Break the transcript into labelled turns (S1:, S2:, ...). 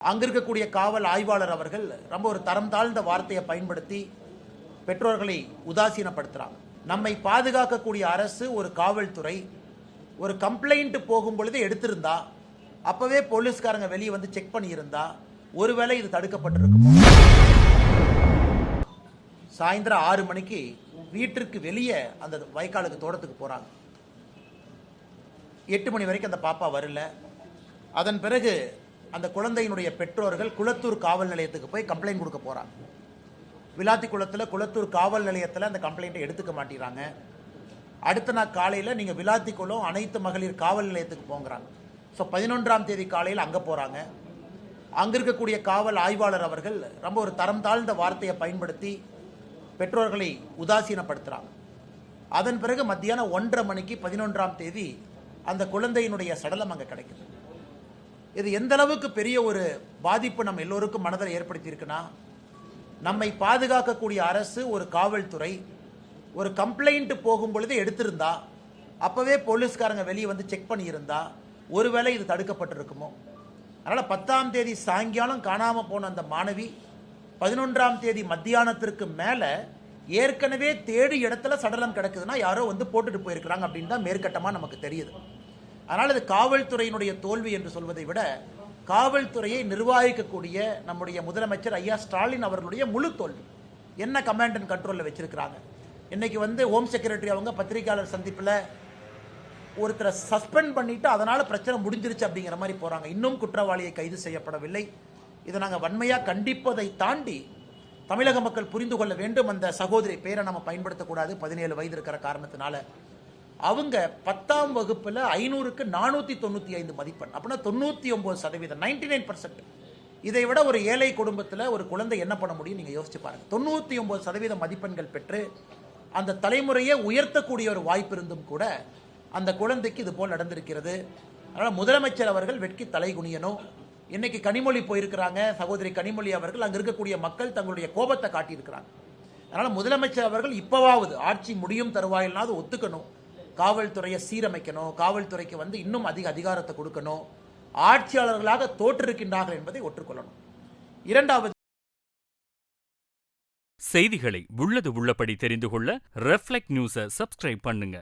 S1: அங்க இருக்கக்கூடிய காவல் ஆய்வாளர் அவர்கள் ரொம்ப ஒரு தரம் தாழ்ந்த வார்த்தையை பயன்படுத்தி பெற்றோர்களை உதாசீனப்படுத்துறாங்க. நம்மை பாதுகாக்கக்கூடிய அரசு ஒரு காவல்துறை ஒரு கம்ப்ளைண்ட் போகும் பொழுது எடுத்திருந்தா அப்பவே போலீஸ்காரங்க வெளியே வந்து செக் பண்ணியிருந்தா ஒருவேளை இது தடுக்கப்பட்டிருக்குமோ. சாயந்தரம் 6 மணிக்கு வீட்டிற்கு வெளியே அந்த வயக்காலுக்கு தோட்டத்துக்கு போறாங்க. 8 மணி வரைக்கும் அந்த பாப்பா வரல. அதன் பிறகு அந்த குழந்தையினுடைய பெற்றோர்கள் குளத்தூர் காவல் நிலையத்துக்கு போய் கம்ப்ளைண்ட் கொடுக்க போறாங்க. விளாத்திக்குளத்தில் குளத்தூர் காவல் நிலையத்தில் அந்த கம்ப்ளைண்ட்டை எடுத்துக்க மாட்டேறாங்க. அடுத்த நாள் காலையில் நீங்கள் விளாத்திக்குளம் அனைத்து மகளிர் காவல் நிலையத்துக்கு போங்கிறாங்க. ஸோ 11ஆம் தேதி காலையில் அங்கே போகிறாங்க. அங்கே இருக்கக்கூடிய காவல் ஆய்வாளர் அவர்கள் ரொம்ப ஒரு தரம் தாழ்ந்த வார்த்தையை பயன்படுத்தி பெற்றோர்களை உதாசீனப்படுத்துகிறாங்க. அதன் பிறகு மத்தியானம் 1:30 மணிக்கு 11ஆம் தேதி அந்த குழந்தையினுடைய சடலம் அங்கே கிடைக்குது. இது எந்த அளவுக்கு பெரிய ஒரு பாதிப்பு நம்ம எல்லோருக்கும் மனதில் ஏற்படுத்தி இருக்குன்னா, நம்மை பாதுகாக்கக்கூடிய அரசு ஒரு காவல்துறை ஒரு கம்ப்ளைண்ட் போகும் பொழுது எடுத்திருந்தா அப்பவே போலீஸ்காரங்க வெளியே வந்து செக் பண்ணியிருந்தா ஒருவேளை இது தடுக்கப்பட்டிருக்குமோ. அதனால 10ஆம் தேதி சாயங்காலம் காணாம போன அந்த மாணவி 11ஆம் தேதி மத்தியானத்திற்கு மேல ஏற்கனவே தேடி இடத்துல சடலம் கிடக்குதுன்னா யாரோ வந்து போட்டுட்டு போயிருக்கிறாங்க அப்படின்னு தான் மேற்கட்டமா நமக்கு தெரியுது. அதனால் இது காவல்துறையினுடைய தோல்வி என்று சொல்வதை விட காவல்துறையை நிர்வகிக்கக்கூடிய நம்முடைய முதலமைச்சர் ஐயா ஸ்டாலின் அவர்களுடைய முழு தோல்வி. என்ன கமாண்ட் அண்ட் கண்ட்ரோலில் வச்சிருக்கிறாங்க. இன்னைக்கு வந்து ஹோம் செக்ரட்டரி அவங்க பத்திரிகையாளர் சந்திப்பில் ஒருத்தரை சஸ்பெண்ட் பண்ணிட்டு அதனால பிரச்சனை முடிஞ்சிருச்சு அப்படிங்கிற மாதிரி போறாங்க. இன்னும் குற்றவாளியை கைது செய்யப்படவில்லை. இதை நாங்கள் வன்மையாக கண்டிப்பதை தாண்டி தமிழக மக்கள் புரிந்து கொள்ள வேண்டும். அந்த சகோதரி பேரை நம்ம பயன்படுத்தக்கூடாது 17 வயது இருக்கிற காரணத்தினால. அவங்க 10ஆம் வகுப்பில் 500க்கு 495 மதிப்பெண், அப்படின்னா 99%, 99%. இதை விட ஒரு ஏழை குடும்பத்தில் ஒரு குழந்தை என்ன பண்ண முடியும் நீங்க யோசிச்சு பாருங்க. 99% மதிப்பெண்கள் பெற்று அந்த தலைமுறையை உயர்த்தக்கூடிய ஒரு வாய்ப்பு இருந்தும் கூட அந்த குழந்தைக்கு இது போல் நடந்திருக்கிறது. அதனால் முதலமைச்சர் அவர்கள் வெட்கி தலை குனியணும். இன்னைக்கு கனிமொழி போயிருக்கிறாங்க. சகோதரி கனிமொழி அவர்கள் அங்கே இருக்கக்கூடிய மக்கள் தங்களுடைய கோபத்தை காட்டியிருக்கிறாங்க. அதனால் முதலமைச்சர் அவர்கள் இப்போவாவது ஆட்சி முடியும் தருவாயில்னாவது ஒத்துக்கணும். காவல்துறையை சீரமைக்கணும். காவல்துறைக்கு வந்து இன்னும் அதிக அதிகாரத்தை கொடுக்கணும். ஆட்சியாளர்களாக தோற்றிருக்கின்றார்கள் என்பதை ஒற்றுக்கொள்ளணும். இரண்டாவது,
S2: செய்திகளை உள்ளது உள்ளபடி தெரிந்து கொள்ள ரெஃப்ளெக்ட் நியூஸை சப்ஸ்கிரைப் பண்ணுங்க.